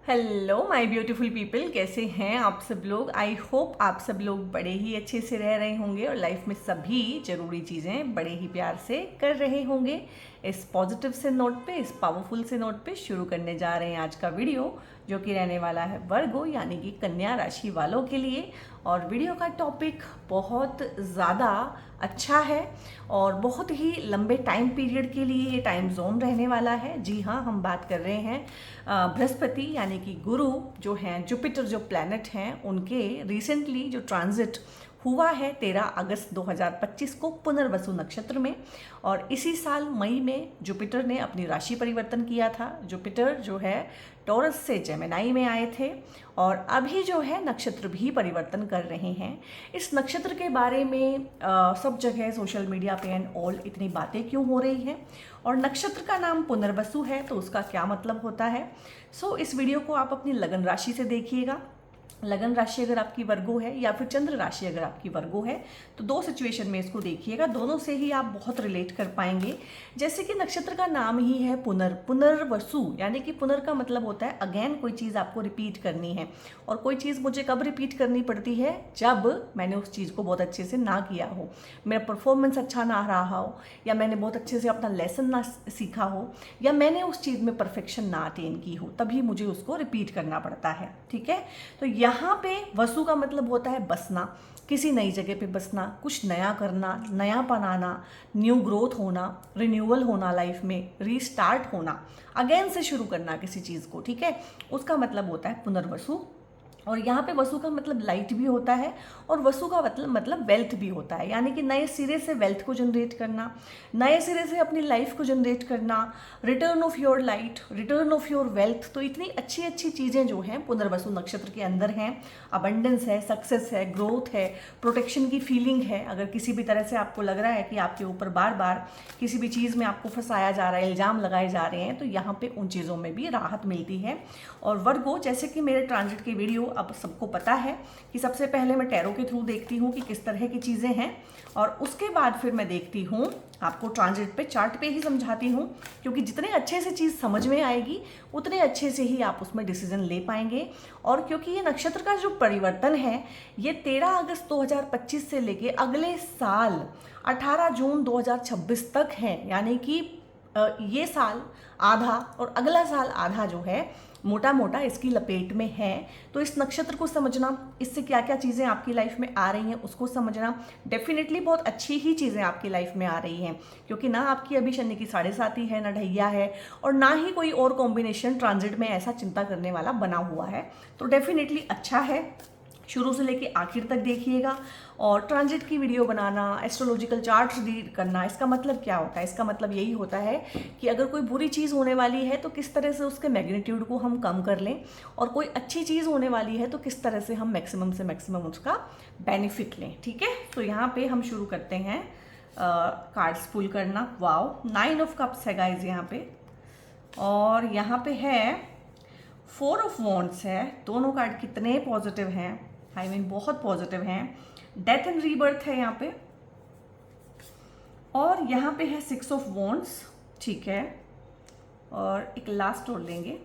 Hello my beautiful people, कैसे हैं आप सब लोग। आई होप आप सब लोग बड़े ही अच्छे से रह रहे होंगे और लाइफ में सभी ज़रूरी चीज़ें बड़े ही प्यार से कर रहे होंगे। इस पॉजिटिव से नोट पे, इस पावरफुल से नोट पे शुरू करने जा रहे हैं आज का वीडियो, जो कि रहने वाला है वर्गो यानी कि कन्या राशि वालों के लिए। और वीडियो का टॉपिक बहुत ज़्यादा अच्छा है और बहुत ही लंबे टाइम पीरियड के लिए ये टाइम जोन रहने वाला है। जी हाँ, हम बात कर रहे हैं बृहस्पति यानी कि गुरु जो हैं, जुपिटर जो प्लैनेट हैं, उनके रिसेंटली जो ट्रांजिट हुआ है 13 अगस्त 2025 को पुनर्वसु नक्षत्र में। और इसी साल मई में जुपिटर ने अपनी राशि परिवर्तन किया था। जुपिटर जो है टॉरस से जेमिनाई में आए थे और अभी जो है नक्षत्र भी परिवर्तन कर रहे हैं। इस नक्षत्र के बारे में सब जगह सोशल मीडिया पे एंड ऑल इतनी बातें क्यों हो रही हैं, और नक्षत्र का नाम पुनर्वसु है तो उसका क्या मतलब होता है। इस वीडियो को आप अपनी लगन राशि से देखिएगा। लगन राशि अगर आपकी वर्गो है या फिर चंद्र राशि अगर आपकी वर्गो है तो दो सिचुएशन में इसको देखिएगा, दोनों से ही आप बहुत रिलेट कर पाएंगे। जैसे कि नक्षत्र का नाम ही है पुनर्वसु, यानी कि पुनर का मतलब होता है अगेन कोई चीज़ आपको रिपीट करनी है। और कोई चीज़ मुझे कब रिपीट करनी पड़ती है, जब मैंने उस चीज़ को बहुत अच्छे से ना किया हो, मेरा परफॉर्मेंस अच्छा ना रहा हो, या मैंने बहुत अच्छे से अपना लेसन ना सीखा हो, या मैंने उस चीज़ में परफेक्शन ना अटेन की हो, तभी मुझे उसको रिपीट करना पड़ता है। ठीक है, तो यहाँ पे वसु का मतलब होता है बसना, किसी नई जगह पे बसना, कुछ नया करना, नयापन आना, न्यू ग्रोथ होना, रिन्यूअल होना, लाइफ में रीस्टार्ट होना, अगेन से शुरू करना किसी चीज़ को। ठीक है, उसका मतलब होता है पुनर्वसु। और यहाँ पे वसु का मतलब लाइट भी होता है और वसु का मतलब वेल्थ भी होता है, यानी कि नए सिरे से वेल्थ को जनरेट करना, नए सिरे से अपनी लाइफ को जनरेट करना, return of your light, return of your wealth. तो इतनी अच्छी अच्छी चीज़ें जो हैं पुनर्वसु नक्षत्र के अंदर हैं। अबंडेंस है, सक्सेस है, ग्रोथ है, प्रोटेक्शन की फीलिंग है। अगर किसी भी तरह से आपको लग रहा है कि आपके ऊपर बार बार किसी भी चीज़ में आपको फंसाया जा रहा है, इल्ज़ाम लगाए जा रहे हैं, तो यहाँ पे उन चीज़ों में भी राहत मिलती है। और वर्गो, जैसे कि मेरे ट्रांजिट की वीडियो अब सबको पता है कि सबसे पहले मैं टैरो के थ्रू देखती हूँ कि किस तरह की चीज़ें हैं, और उसके बाद फिर मैं देखती हूँ, आपको ट्रांजिट पे चार्ट पे ही समझाती हूँ, क्योंकि जितने अच्छे से चीज़ समझ में आएगी उतने अच्छे से ही आप उसमें डिसीजन ले पाएंगे। और क्योंकि ये नक्षत्र का जो परिवर्तन है ये 13 अगस्त 2025 से लेके अगले साल 18 जून 2026 तक है, यानी कि ये साल आधा और अगला साल आधा जो है मोटा मोटा इसकी लपेट में है। तो इस नक्षत्र को समझना, इससे क्या क्या चीज़ें आपकी लाइफ में आ रही हैं उसको समझना, डेफिनेटली बहुत अच्छी ही चीज़ें आपकी लाइफ में आ रही हैं, क्योंकि ना आपकी अभी शनि की 7.5 है, ना ढैया है, और ना ही कोई और कॉम्बिनेशन ट्रांजिट में ऐसा चिंता करने वाला बना हुआ है। तो डेफिनेटली अच्छा है, शुरू से लेके आखिर तक देखिएगा। और ट्रांजिट की वीडियो बनाना, एस्ट्रोलॉजिकल चार्ट्स रीड करना, इसका मतलब क्या होता है? इसका मतलब यही होता है कि अगर कोई बुरी चीज़ होने वाली है तो किस तरह से उसके मैग्नीट्यूड को हम कम कर लें, और कोई अच्छी चीज़ होने वाली है तो किस तरह से हम मैक्सिमम से मैक्सिमम उसका बेनिफिट लें। ठीक है, तो यहाँ पे हम शुरू करते हैं कार्ड्स पुल करना। वाओ, 9 ऑफ कप्स है गाइज यहाँ पे, और यहाँ पे है 4 ऑफ वॉन्ड्स है। दोनों कार्ड कितने पॉजिटिव हैं, आई मीन बहुत पॉजिटिव हैं। डेथ एंड रीबर्थ है यहाँ पे, और यहाँ पे है 6 ऑफ वॉन्ड्स। ठीक है, और एक लास्ट और लेंगे,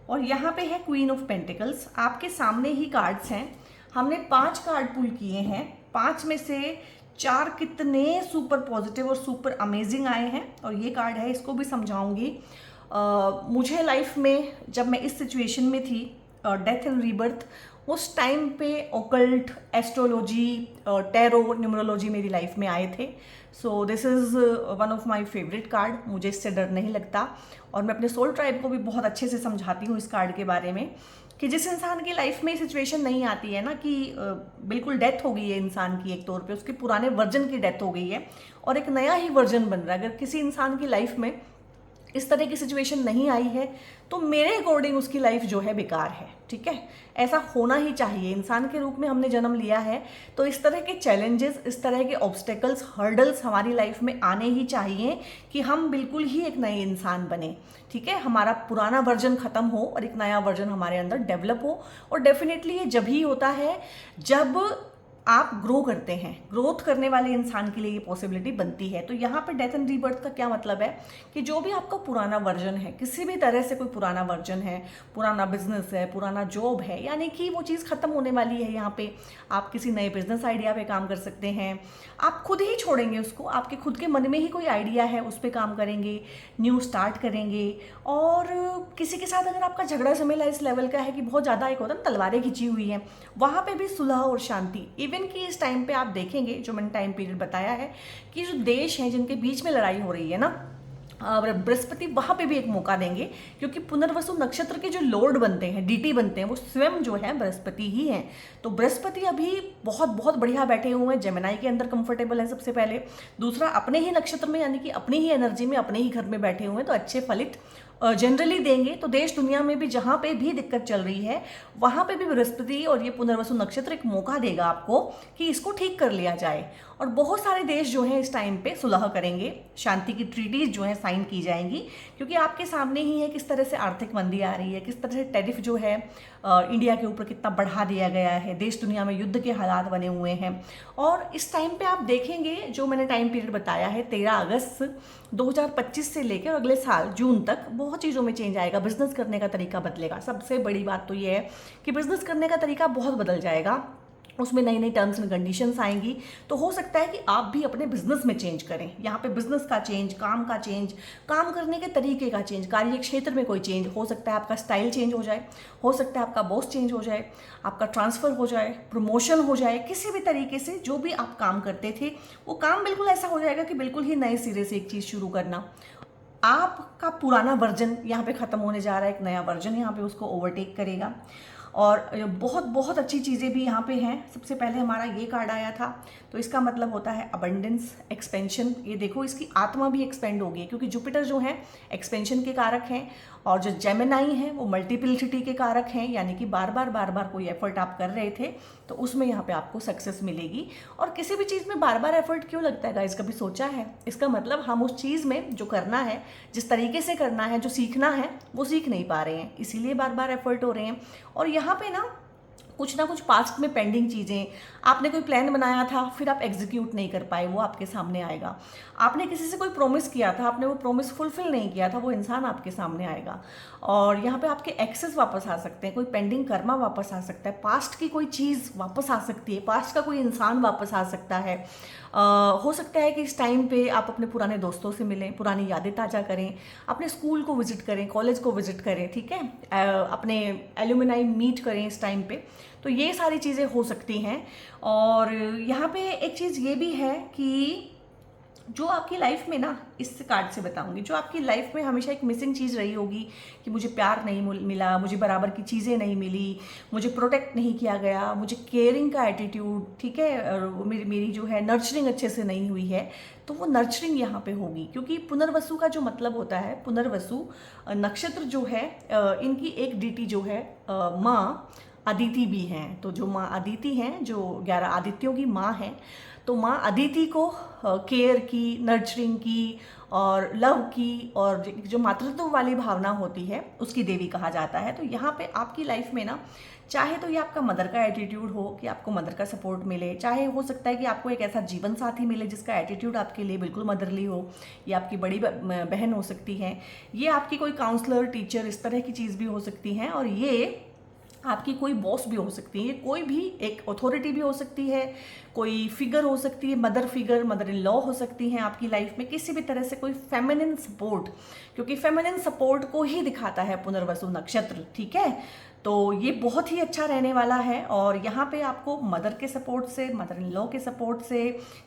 और यहाँ पे है क्वीन ऑफ पेंटिकल्स। आपके सामने ही कार्ड्स हैं, हमने 5 कार्ड पुल किए हैं, 5 में से 4 कितने सुपर पॉजिटिव और सुपर अमेजिंग आए हैं। और ये कार्ड है, इसको भी समझाऊंगी। मुझे लाइफ में जब मैं इस सिचुएशन में थी, डेथ एंड रीबर्थ, उस टाइम पे ओकल्ट, एस्ट्रोलॉजी, टैरो, न्यूमरोलॉजी मेरी लाइफ में आए थे। So this is one of my favourite card. मुझे इससे डर नहीं लगता, और मैं अपने सोल ट्राइब को भी बहुत अच्छे से समझाती हूँ इस कार्ड के बारे में, कि जिस इंसान की लाइफ में सिचुएशन नहीं आती है ना कि बिल्कुल डेथ हो गई है इंसान की, एक तौर पे उसके पुराने वर्जन की डेथ हो गई है और एक नया ही वर्जन बन रहा है, अगर किसी इंसान की लाइफ में इस तरह की सिचुएशन नहीं आई है तो मेरे अकॉर्डिंग उसकी लाइफ जो है बेकार है। ठीक है, ऐसा होना ही चाहिए। इंसान के रूप में हमने जन्म लिया है तो इस तरह के चैलेंजेस, इस तरह के ऑब्स्टेकल्स, हर्डल्स हमारी लाइफ में आने ही चाहिए कि हम बिल्कुल ही एक नए इंसान बने। ठीक है, हमारा पुराना वर्जन खत्म हो और एक नया वर्जन हमारे अंदर डेवलप हो। और डेफिनेटली ये जब ही होता है जब आप ग्रो करते हैं, ग्रोथ करने वाले इंसान के लिए ये पॉसिबिलिटी बनती है। तो यहाँ पे डेथ एंड रीबर्थ का क्या मतलब है कि जो भी आपका पुराना वर्जन है, किसी भी तरह से कोई पुराना वर्जन है, पुराना बिजनेस है, पुराना जॉब है, यानी कि वो चीज़ खत्म होने वाली है। यहाँ पे आप किसी नए बिजनेस आइडिया पे काम कर सकते हैं, आप खुद ही छोड़ेंगे उसको, आपके खुद के मन में ही कोई आइडिया है उस पर काम करेंगे, न्यू स्टार्ट करेंगे। और किसी के साथ अगर आपका झगड़ा झमेला इस लेवल का है कि बहुत ज़्यादा, एक होता है ना तलवारें खिंची हुई हैं, वहाँ पे भी सुलह और शांति। इवन कि इस टाइम पे आप देखेंगे, जो मैंने टाइम पीरियड बताया है, कि जो देश हैं जिनके बीच में लड़ाई हो रही है ना, बृहस्पति वहाँ पे भी एक मौका देंगे, क्योंकि पुनर्वसु नक्षत्र के जो लॉर्ड बनते हैं, डीटी बनते हैं, वो स्वयं जो है बृहस्पति ही हैं। तो बृहस्पति अभी बहुत बहुत बढ़िया बैठे हुए हैं, जेमिनाई के अंदर कंफर्टेबल है सबसे पहले। दूसरा, अपने ही नक्षत्र में, यानी कि अपनी ही एनर्जी में, अपने ही घर में बैठे हुए हैं, तो अच्छे फलित जनरली देंगे। तो देश दुनिया में भी जहाँ पे भी दिक्कत चल रही है, वहाँ पे भी बृहस्पति और ये पुनर्वसु नक्षत्र एक मौका देगा आपको कि इसको ठीक कर लिया जाए। और बहुत सारे देश जो हैं इस टाइम पे सुलह करेंगे, शांति की ट्रीटीज जो हैं साइन की जाएंगी, क्योंकि आपके सामने ही है किस तरह से आर्थिक मंदी आ रही है, किस तरह से टैरिफ जो है इंडिया के ऊपर कितना बढ़ा दिया गया है, देश दुनिया में युद्ध के हालात बने हुए हैं। और इस टाइम पे आप देखेंगे, जो मैंने टाइम पीरियड बताया है 13 अगस्त 2025 से लेकर अगले साल जून तक, बहुत चीज़ों में चेंज आएगा। बिजनेस करने का तरीका बदलेगा। सबसे बड़ी बात तो ये है कि बिजनेस करने का तरीका बहुत बदल जाएगा, उसमें नई नई टर्म्स एंड कंडीशंस आएंगी। तो हो सकता है कि आप भी अपने बिजनेस में चेंज करें। यहाँ पे बिजनेस का चेंज, काम का चेंज, काम करने के तरीके का चेंज, कार्य क्षेत्र में कोई चेंज हो सकता है, आपका स्टाइल चेंज हो जाए, हो सकता है आपका बॉस चेंज हो जाए, आपका ट्रांसफ़र हो जाए, प्रमोशन हो जाए, किसी भी तरीके से जो भी आप काम करते थे वो काम बिल्कुल ऐसा हो जाएगा कि बिल्कुल ही नए सिरे से एक चीज़ शुरू करना। आपका पुराना वर्जन यहाँ पे ख़त्म होने जा रहा है, एक नया वर्जन यहाँ पे उसको ओवरटेक करेगा। और बहुत बहुत अच्छी चीज़ें भी यहाँ पे हैं। सबसे पहले हमारा ये कार्ड आया था, तो इसका मतलब होता है अबंडेंस, एक्सपेंशन। ये देखो, इसकी आत्मा भी एक्सपेंड होगी, क्योंकि जुपिटर जो है एक्सपेंशन के कारक हैं, और जो जेमिनाई हैं वो मल्टीप्लिसिटी के कारक हैं, यानी कि बार बार कोई एफर्ट आप कर रहे थे तो उसमें यहाँ पे आपको सक्सेस मिलेगी। और किसी भी चीज़ में बार बार एफर्ट क्यों लगता है गाइस, कभी सोचा है? इसका मतलब हम उस चीज़ में जो करना है, जिस तरीके से करना है, जो सीखना है, वो सीख नहीं पा रहे हैं, इसीलिए बार बार एफर्ट हो रहे हैं। और यहाँ पे ना कुछ पास्ट में पेंडिंग चीज़ें, आपने कोई प्लान बनाया था फिर आप एग्जीक्यूट नहीं कर पाए, वो आपके सामने आएगा। आपने किसी से कोई प्रॉमिस किया था, आपने वो प्रॉमिस फुलफिल नहीं किया था, वो इंसान आपके सामने आएगा। और यहाँ पे आपके एक्सेस वापस आ सकते हैं, कोई पेंडिंग कर्मा वापस आ सकता है, पास्ट की कोई चीज़ वापस आ सकती है, पास्ट का कोई इंसान वापस आ सकता है। हो सकता है कि इस टाइम पे आप अपने पुराने दोस्तों से मिलें, पुरानी यादें ताज़ा करें, अपने स्कूल को विजिट करें, कॉलेज को विजिट करें, ठीक है, अपने एल्यूमिनाई मीट करें इस टाइम पे। तो ये सारी चीज़ें हो सकती हैं। और यहाँ पे एक चीज़ ये भी है कि जो आपकी लाइफ में ना, इस कार्ड से बताऊंगी, जो आपकी लाइफ में हमेशा एक मिसिंग चीज़ रही होगी कि मुझे प्यार नहीं मिला, मुझे बराबर की चीज़ें नहीं मिली, मुझे प्रोटेक्ट नहीं किया गया, मुझे केयरिंग का एटीट्यूड, ठीक है, और मेरी जो है नर्चरिंग अच्छे से नहीं हुई है, तो वो नर्चरिंग यहाँ पे होगी। क्योंकि पुनर्वसु का जो मतलब होता है, पुनर्वसु नक्षत्र जो है, इनकी एक डीटी जो है माँ अदिति भी हैं। तो जो माँ अदिति हैं, जो 11 आदित्यों की माँ हैं, तो माँ अदिति को केयर की, नर्चरिंग की और लव की, और जो मातृत्व वाली भावना होती है, उसकी देवी कहा जाता है। तो यहाँ पे आपकी लाइफ में ना, चाहे तो ये आपका मदर का एटीट्यूड हो कि आपको मदर का सपोर्ट मिले, चाहे हो सकता है कि आपको एक ऐसा जीवन साथी मिले जिसका एटीट्यूड आपके लिए बिल्कुल मदरली हो, ये आपकी बड़ी बहन हो सकती है, ये आपकी कोई काउंसलर, टीचर, इस तरह की चीज़ भी हो सकती हैं, और ये आपकी कोई बॉस भी हो सकती है, ये कोई भी एक अथॉरिटी भी हो सकती है, कोई फिगर हो सकती है, mother figure, mother in law हो सकती हैं आपकी लाइफ में, किसी भी तरह से कोई फेमिनिन सपोर्ट, क्योंकि फेमिनिन सपोर्ट को ही दिखाता है पुनर्वसु नक्षत्र, ठीक है। तो ये बहुत ही अच्छा रहने वाला है। और यहाँ पे आपको मदर के सपोर्ट से, मदर इन लॉ के सपोर्ट से,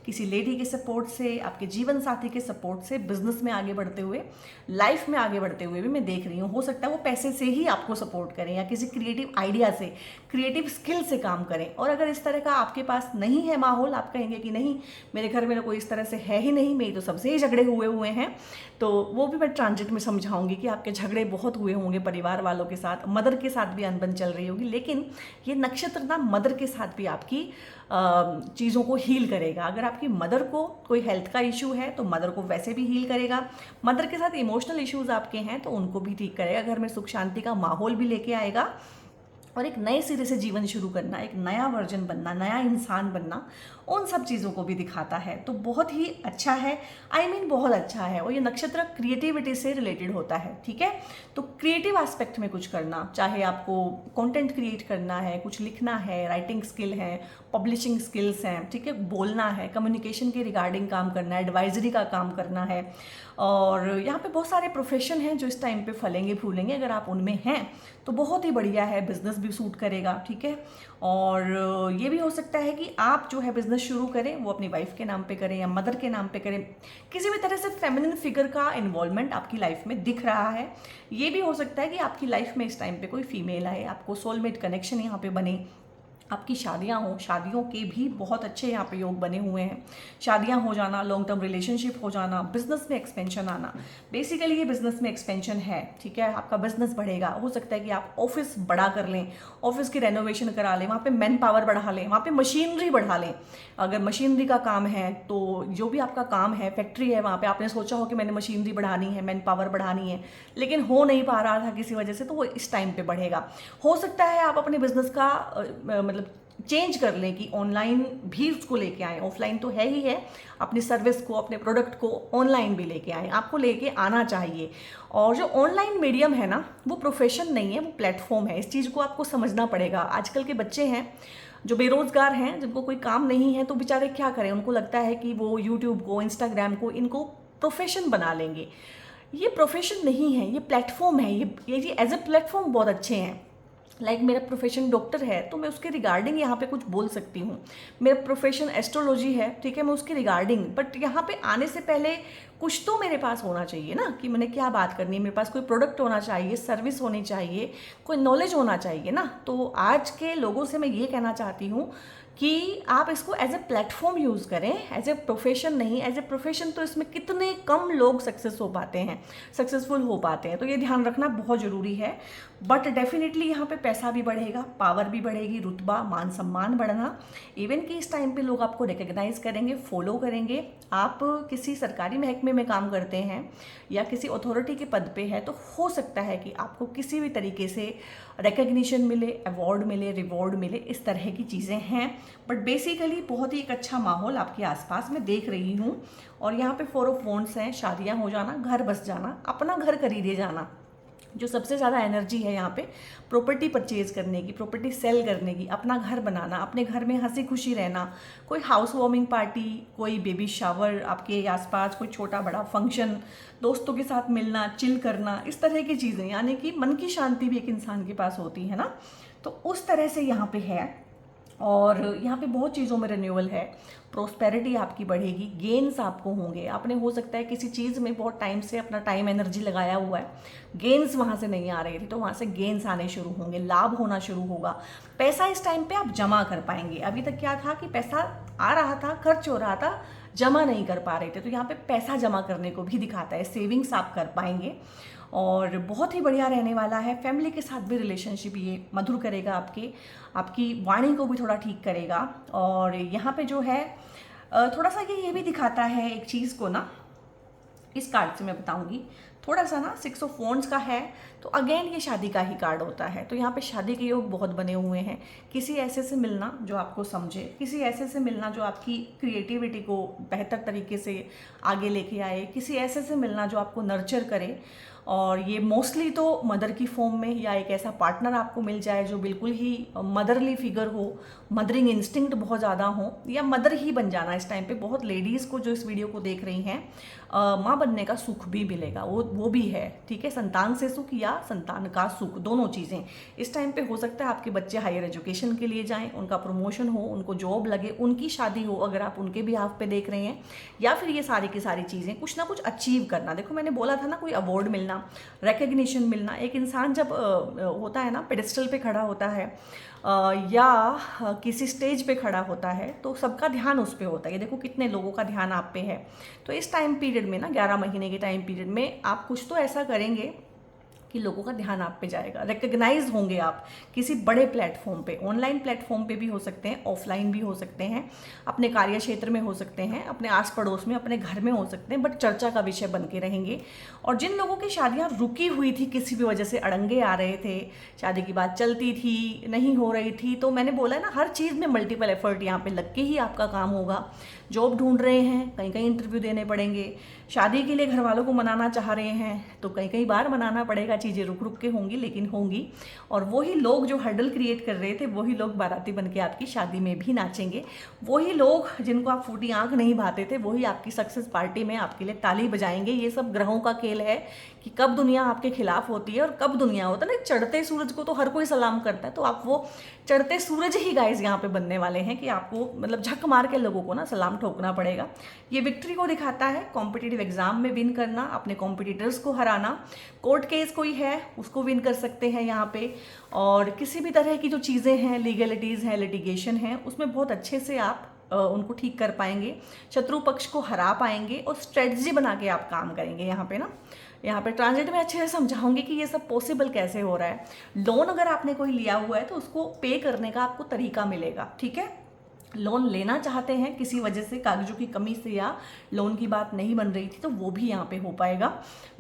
किसी लेडी के सपोर्ट से, आपके जीवन साथी के सपोर्ट से बिजनेस में आगे बढ़ते हुए, लाइफ में आगे बढ़ते हुए भी मैं देख रही हूँ। हो सकता है वो पैसे से ही आपको सपोर्ट करें, या किसी क्रिएटिव आइडिया से, क्रिएटिव स्किल से काम करें। और अगर इस तरह का आपके पास नहीं है माहौल, आप कहेंगे कि नहीं मेरे घर में कोई इस तरह से है ही नहीं, मेरी तो सबसे ही झगड़े हुए हैं, तो वो भी मैं ट्रांजिट में समझाऊंगी कि आपके झगड़े बहुत हुए होंगे परिवार वालों के साथ, मदर के साथ भी अनबन चल रही होगी। लेकिन ये नक्षत्र ना मदर के साथ भी आपकी चीज़ों को हील करेगा। अगर आपकी मदर को कोई हेल्थ का इशू है तो मदर को वैसे भी हील करेगा, मदर के साथ इमोशनल इश्यूज आपके हैं तो उनको भी ठीक करेगा, घर में सुख शांति का माहौल भी लेके आएगा। और एक नए सिरे से जीवन शुरू करना, एक नया वर्जन बनना, नया इंसान बनना, उन सब चीज़ों को भी दिखाता है। तो बहुत ही अच्छा है, बहुत अच्छा है। और ये नक्षत्र क्रिएटिविटी से रिलेटेड होता है, ठीक है। तो क्रिएटिव एस्पेक्ट में कुछ करना, चाहे आपको कंटेंट क्रिएट करना है, कुछ लिखना है, राइटिंग स्किल है, पब्लिशिंग स्किल्स हैं, ठीक है, बोलना है, कम्युनिकेशन के रिगार्डिंग काम करना है, एडवाइजरी का काम करना है। और यहाँ पे बहुत सारे प्रोफेशन हैं जो इस टाइम पे फलेंगे फूलेंगे। अगर आप उनमें हैं तो बहुत ही बढ़िया है, बिजनेस भी सूट करेगा, ठीक है। और ये भी हो सकता है कि आप जो है बिजनेस शुरू करें वो अपनी वाइफ के नाम पे करें या मदर के नाम पे करें। किसी भी तरह से फेमिनिन फिगर का इन्वॉल्वमेंट आपकी लाइफ में दिख रहा है। ये भी हो सकता है कि आपकी लाइफ में इस टाइम पे कोई फीमेल आए, आपको सोलमेट कनेक्शन यहाँ पे बने, आपकी शादियां हों, शादियों के भी बहुत अच्छे यहाँ पे योग बने हुए हैं। शादियां हो जाना, लॉन्ग टर्म रिलेशनशिप हो जाना, बिजनेस में एक्सपेंशन आना। बेसिकली ये बिजनेस में एक्सपेंशन है, ठीक है। आपका बिजनेस बढ़ेगा। हो सकता है कि आप ऑफिस बड़ा कर लें, ऑफिस की रेनोवेशन करा लें, वहाँ पे मैन पावर बढ़ा लें, वहाँ पे मशीनरी बढ़ा लें। अगर मशीनरी का काम है तो जो भी आपका काम है, फैक्ट्री है, वहाँ पे आपने सोचा हो कि मैंने मशीनरी बढ़ानी है, मैन पावर बढ़ानी है, लेकिन हो नहीं पा रहा था किसी वजह से, तो वो इस टाइम पे बढ़ेगा। हो सकता है आप अपने बिजनेस का मतलब चेंज कर लें कि ऑनलाइन भी उसको लेके आए। ऑफलाइन तो है ही है, अपनी सर्विस को, अपने प्रोडक्ट को ऑनलाइन भी लेके आए। आपको लेके आना चाहिए। और जो ऑनलाइन मीडियम है ना, वो प्रोफेशन नहीं है, वो प्लेटफॉर्म है। इस चीज़ को आपको समझना पड़ेगा। आजकल के बच्चे हैं जो बेरोजगार हैं, जिनको कोई काम नहीं है, तो बेचारे क्या करें। उनको लगता है कि वो यूट्यूब को, इंस्टाग्राम को, इनको प्रोफेशन बना लेंगे। ये प्रोफेशन नहीं है, ये प्लेटफॉर्म है। ये एज ए प्लेटफॉर्म बहुत अच्छे हैं। लाइक मेरा प्रोफेशन डॉक्टर है तो मैं उसके रिगार्डिंग यहाँ पे कुछ बोल सकती हूँ। मेरा प्रोफेशन एस्ट्रोलॉजी है, ठीक है, मैं उसके रिगार्डिंग, बट यहाँ पे आने से पहले कुछ तो मेरे पास होना चाहिए ना, कि मैंने क्या बात करनी है। मेरे पास कोई प्रोडक्ट होना चाहिए, सर्विस होनी चाहिए, कोई नॉलेज होना चाहिए ना। तो आज के लोगों से मैं ये कहना चाहती हूँ कि आप इसको एज ए प्लेटफॉर्म यूज़ करें, एज ए प्रोफेशन नहीं। एज ए प्रोफेशन तो इसमें कितने कम लोग सक्सेसफुल हो पाते हैं, तो ये ध्यान रखना बहुत ज़रूरी है। बट डेफिनेटली यहाँ पे पैसा भी बढ़ेगा, पावर भी बढ़ेगी, रुतबा, मान सम्मान बढ़ना। इवन कि इस टाइम पे लोग आपको रिकग्नाइज करेंगे, फॉलो करेंगे। आप किसी सरकारी महकमे में काम करते हैं या किसी अथॉरिटी के पद पे है, तो हो सकता है कि आपको किसी भी तरीके से रिकग्निशन मिले, अवार्ड मिले, रिवॉर्ड मिले, इस तरह की चीज़ें हैं। बट बेसिकली बहुत ही एक अच्छा माहौल आपके आसपास मैं देख रही हूँ। और यहाँ पे 4 ऑफ वॉन्ड्स हैं, शादियाँ हो जाना, घर बस जाना, अपना घर खरीदे जाना। जो सबसे ज़्यादा एनर्जी है यहाँ पे प्रॉपर्टी परचेज करने की, प्रॉपर्टी सेल करने की, अपना घर बनाना, अपने घर में हंसी खुशी रहना, कोई हाउस वार्मिंग पार्टी, कोई बेबी शावर, आपके आसपास कोई छोटा बड़ा फंक्शन, दोस्तों के साथ मिलना, चिल करना, इस तरह की चीज़ें, यानी कि मन की शांति भी एक इंसान के पास होती है ना। तो उस तरह से यहाँ पे है। और यहाँ पे बहुत चीज़ों में रिन्यूअल है, प्रोस्पेरिटी आपकी बढ़ेगी, गेन्स आपको होंगे। आपने हो सकता है किसी चीज़ में बहुत टाइम से अपना टाइम एनर्जी लगाया हुआ है, गेन्स वहाँ से नहीं आ रही थी, तो वहाँ से गेन्स आने शुरू होंगे, लाभ होना शुरू होगा। पैसा इस टाइम पे आप जमा कर पाएंगे। अभी तक क्या था कि पैसा आ रहा था, खर्च हो रहा था, जमा नहीं कर पा रहे थे, तो यहाँ पे पैसा जमा करने को भी दिखाता है, सेविंग्स आप कर पाएंगे। और बहुत ही बढ़िया रहने वाला है। फैमिली के साथ भी रिलेशनशिप ये मधुर करेगा, आपकी वाणी को भी थोड़ा ठीक करेगा। और यहाँ पे जो है थोड़ा सा ये भी दिखाता है एक चीज़ को ना, इस कार्ड से मैं बताऊंगी थोड़ा सा ना, 6 ऑफ वॉन्ड्स का है, तो अगेन ये शादी का ही कार्ड होता है। तो यहाँ पे शादी के योग बहुत बने हुए हैं। किसी ऐसे से मिलना जो आपको समझे, किसी ऐसे से मिलना जो आपकी क्रिएटिविटी को बेहतर तरीके से आगे लेके आए, किसी ऐसे से मिलना जो आपको नर्चर करे। और ये मोस्टली तो मदर की फॉर्म में, या एक ऐसा पार्टनर आपको मिल जाए जो बिल्कुल ही मदरली फिगर हो, मदरिंग इंस्टिंक्ट बहुत ज़्यादा हो, या मदर ही बन जाना। इस टाइम पे बहुत लेडीज़ को जो इस वीडियो को देख रही हैं, माँ बनने का सुख भी मिलेगा, वो भी है, ठीक है। संतान से सुख या संतान का सुख, दोनों चीज़ें इस टाइम पे हो सकता है। आपके बच्चे हायर एजुकेशन के लिए जाएं, उनका प्रमोशन हो, उनको जॉब लगे, उनकी शादी हो, अगर आप उनके बिहाफ पे देख रहे हैं, या फिर ये सारी की सारी चीज़ें कुछ ना कुछ अचीव करना। देखो मैंने बोला था ना, कोई अवार्ड मिलना, रिकग्निशन मिलना। एक इंसान जब होता है ना, पेडेस्टल पे खड़ा होता है या किसी स्टेज पे खड़ा होता है, तो सबका ध्यान उस पे होता है। ये देखो कितने लोगों का ध्यान आप पे है। तो इस टाइम पीरियड में ना, 11 महीने के टाइम पीरियड में आप कुछ तो ऐसा करेंगे कि लोगों का ध्यान आप पे जाएगा, रिकग्नाइज होंगे आप किसी बड़े प्लेटफॉर्म पे। ऑनलाइन प्लेटफॉर्म पे भी हो सकते हैं, ऑफलाइन भी हो सकते हैं, अपने कार्य क्षेत्र में हो सकते हैं, अपने आस पड़ोस में, अपने घर में हो सकते हैं, बट चर्चा का विषय बन के रहेंगे। और जिन लोगों की शादियाँ रुकी हुई थी, किसी भी वजह से अड़ंगे आ रहे थे, शादी की बात चलती थी, नहीं हो रही थी, तो मैंने बोला ना, हर चीज़ में मल्टीपल एफर्ट यहाँ पे लग के ही आपका काम होगा। जॉब ढूंढ रहे हैं, कहीं कहीं इंटरव्यू देने पड़ेंगे, शादी के लिए घर वालों को मनाना चाह रहे हैं तो कई कई बार मनाना पड़ेगा, चीज़ें रुक रुक के होंगी लेकिन होंगी। और वही लोग जो हर्डल क्रिएट कर रहे थे, वही लोग बाराती बन के आपकी शादी में भी नाचेंगे। वही लोग जिनको आप फूटी आंख नहीं भाते थे, वही आपकी सक्सेस पार्टी में आपके लिए ताली बजाएंगे। ये सब ग्रहों का खेल है कि कब दुनिया आपके खिलाफ होती है और कब दुनिया होता है ना। चढ़ते सूरज को तो हर कोई सलाम करता है, तो आप वो चढ़ते सूरज ही गाइस यहाँ पे बनने वाले हैं कि आपको मतलब झक मार के लोगों को ना सलाम ठोकना पड़ेगा। ये विक्ट्री को दिखाता है, कॉम्पिटिटिव एग्जाम में विन करना, अपने कॉम्पिटिटर्स को हराना, कोर्ट केस कोई है उसको विन कर सकते हैं यहाँ पे। और किसी भी तरह की जो चीज़ें हैं, लीगलिटीज़ हैं, लिटिगेशन है, उसमें बहुत अच्छे से आप उनको ठीक कर पाएंगे, शत्रु पक्ष को हरा पाएंगे और स्ट्रेटजी बना के आप काम करेंगे। यहाँ पे ट्रांजिट में अच्छे से समझाऊंगी कि ये सब पॉसिबल कैसे हो रहा है। लोन अगर आपने कोई लिया हुआ है तो उसको पे करने का आपको तरीका मिलेगा, ठीक है। लोन लेना चाहते हैं, किसी वजह से कागजों की कमी से या लोन की बात नहीं बन रही थी, तो वो भी यहाँ पे हो पाएगा।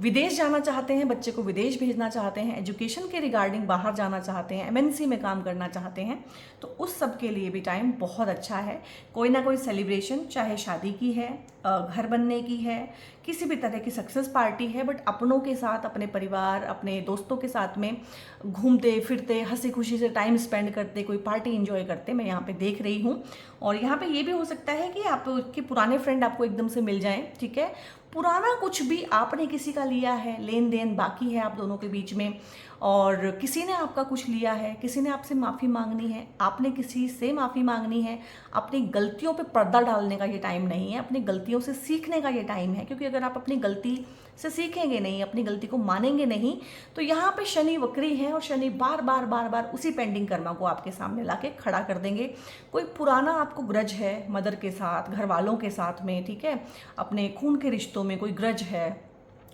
विदेश जाना चाहते हैं, बच्चे को विदेश भेजना चाहते हैं, एजुकेशन के रिगार्डिंग बाहर जाना चाहते हैं, एमएनसी में काम करना चाहते हैं, तो उस सब के लिए भी टाइम बहुत अच्छा है। कोई ना कोई सेलिब्रेशन, चाहे शादी की है, घर बनने की है, किसी भी तरह की सक्सेस पार्टी है, बट अपनों के साथ, अपने परिवार, अपने दोस्तों के साथ में घूमते फिरते, हंसी खुशी से टाइम स्पेंड करते, कोई पार्टी एंजॉय करते मैं यहाँ पे देख रही हूँ। और यहाँ पे ये भी हो सकता है कि आपके पुराने फ्रेंड आपको एकदम से मिल जाएं, ठीक है। पुराना कुछ भी आपने किसी का लिया है, लेन देन बाकी है आप दोनों के बीच में, और किसी ने आपका कुछ लिया है, किसी ने आपसे माफ़ी मांगनी है, आपने किसी से माफ़ी मांगनी है। अपनी गलतियों पे पर्दा डालने का ये टाइम नहीं है, अपनी गलतियों से सीखने का ये टाइम है। क्योंकि अगर आप अपनी गलती से सीखेंगे नहीं, अपनी गलती को मानेंगे नहीं, तो यहाँ पे शनि वक्री है और शनि बार बार बार बार उसी पेंडिंग कर्मा को आपके सामने लाके खड़ा कर देंगे। कोई पुराना आपको ग्रज है मदर के साथ, घर वालों के साथ में, ठीक है, अपने खून के रिश्तों में कोई ग्रज है,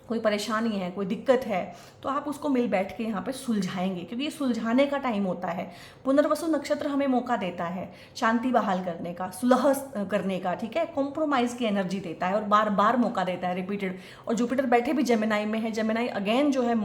कोई परेशानी है, कोई दिक्कत है, तो आप उसको मिल बैठ के यहाँ पे सुलझाएंगे। क्योंकि ये सुलझाने का टाइम होता है। पुनर्वसु नक्षत्र हमें मौका देता है शांति बहाल करने का, सुलह करने का, ठीक है, कॉम्प्रोमाइज़ की एनर्जी देता है और बार बार मौका देता है, रिपीटेड। और जुपिटर बैठे भी जेमिनाई में है। जेमिनाई अगेन जो है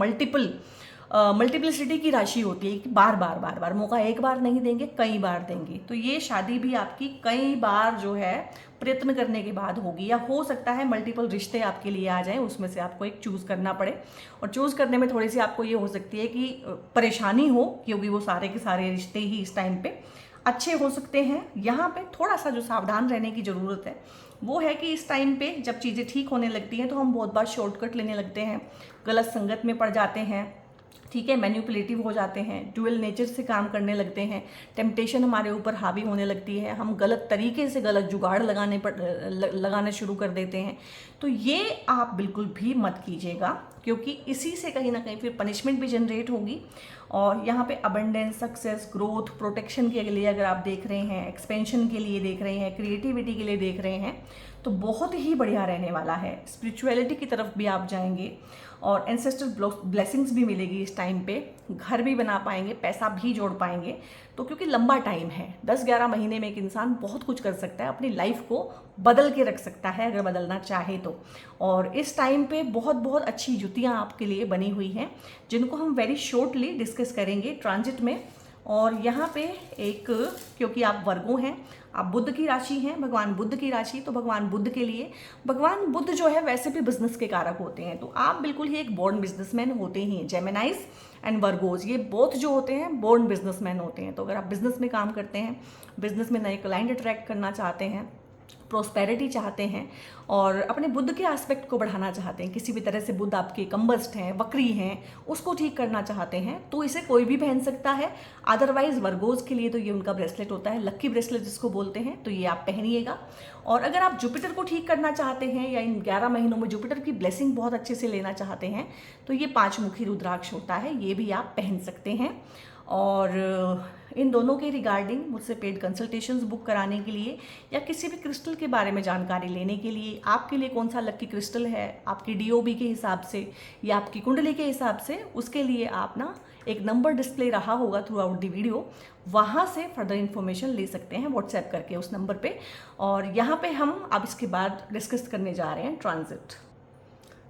मल्टीप्लिसिटी की राशि होती है कि बार बार बार बार मौका एक बार नहीं देंगे, कई बार देंगे। तो ये शादी भी आपकी कई बार जो है प्रयत्न करने के बाद होगी, या हो सकता है मल्टीपल रिश्ते आपके लिए आ जाएं, उसमें से आपको एक चूज़ करना पड़े। और चूज़ करने में थोड़ी सी आपको ये हो सकती है कि परेशानी हो, क्योंकि वो सारे के सारे रिश्ते ही इस टाइम पे अच्छे हो सकते हैं। यहाँ पे थोड़ा सा जो सावधान रहने की ज़रूरत है वो है कि इस टाइम पे जब चीज़ें ठीक होने लगती हैं तो हम बहुत बार शॉर्टकट लेने लगते हैं, गलत संगत में पड़ जाते हैं, ठीक है, मैन्युपुलेटिव हो जाते हैं, डुअल नेचर से काम करने लगते हैं, टेम्पटेशन हमारे ऊपर हावी होने लगती है, हम गलत तरीके से गलत जुगाड़ लगाने शुरू कर देते हैं। तो ये आप बिल्कुल भी मत कीजिएगा, क्योंकि इसी से कहीं ना कहीं फिर पनिशमेंट भी जनरेट होगी। और यहाँ पे अबंडेंस, सक्सेस, ग्रोथ, प्रोटेक्शन के लिए अगर आप देख रहे हैं, एक्सपेंशन के लिए देख रहे हैं, क्रिएटिविटी के लिए देख रहे हैं, तो बहुत ही बढ़िया रहने वाला है। स्पिरिचुअलिटी की तरफ भी आप जाएंगे और एंसेस्ट्रल ब्लेसिंग्स भी मिलेगी इस टाइम पे, घर भी बना पाएंगे, पैसा भी जोड़ पाएंगे। तो क्योंकि लंबा टाइम है, 10-11 महीने में एक इंसान बहुत कुछ कर सकता है, अपनी लाइफ को बदल के रख सकता है अगर बदलना चाहे तो। और इस टाइम पे बहुत बहुत अच्छी युतियाँ आपके लिए बनी हुई हैं, जिनको हम वेरी शॉर्टली डिस्कस करेंगे ट्रांजिट में। और यहाँ पे एक, क्योंकि आप वर्गो हैं, आप बुध की राशि हैं, भगवान बुध की राशि, तो भगवान बुध के लिए, भगवान बुध जो है वैसे भी बिजनेस के कारक होते हैं, तो आप बिल्कुल ही एक बोर्न बिजनेसमैन होते ही हैं। जेमिनाइज एंड वर्गोज, ये बोथ जो होते हैं बोर्न बिजनेसमैन होते हैं। तो अगर आप बिजनेस में काम करते हैं, बिजनेस में नए क्लाइंट अट्रैक्ट करना चाहते हैं, प्रोस्पेरिटी चाहते हैं और अपने बुद्ध के एस्पेक्ट को बढ़ाना चाहते हैं, किसी भी तरह से बुद्ध आपके कंबस्ट हैं, वक्री हैं, उसको ठीक करना चाहते हैं, तो इसे कोई भी पहन सकता है। अदरवाइज वर्गोज के लिए तो ये उनका ब्रेसलेट होता है, लक्की ब्रेसलेट जिसको बोलते हैं, तो ये आप पहनिएगा। और अगर आप जुपिटर को ठीक करना चाहते हैं या इन 11 महीनों में जुपिटर की ब्लेसिंग बहुत अच्छे से लेना चाहते हैं, तो ये 5 मुखी रुद्राक्ष होता है, ये भी आप पहन सकते हैं। और इन दोनों के रिगार्डिंग मुझसे पेड कंसल्टेशंस बुक कराने के लिए या किसी भी क्रिस्टल के बारे में जानकारी लेने के लिए, आपके लिए कौन सा लकी क्रिस्टल है आपकी DOB के हिसाब से या आपकी कुंडली के हिसाब से, उसके लिए आप ना एक नंबर डिस्प्ले रहा होगा थ्रू आउट द वीडियो, वहाँ से फर्दर इन्फॉर्मेशन ले सकते हैं व्हाट्सएप करके उस नंबर पे। और यहाँ पे हम अब इसके बाद डिस्कस करने जा रहे हैं ट्रांजिट।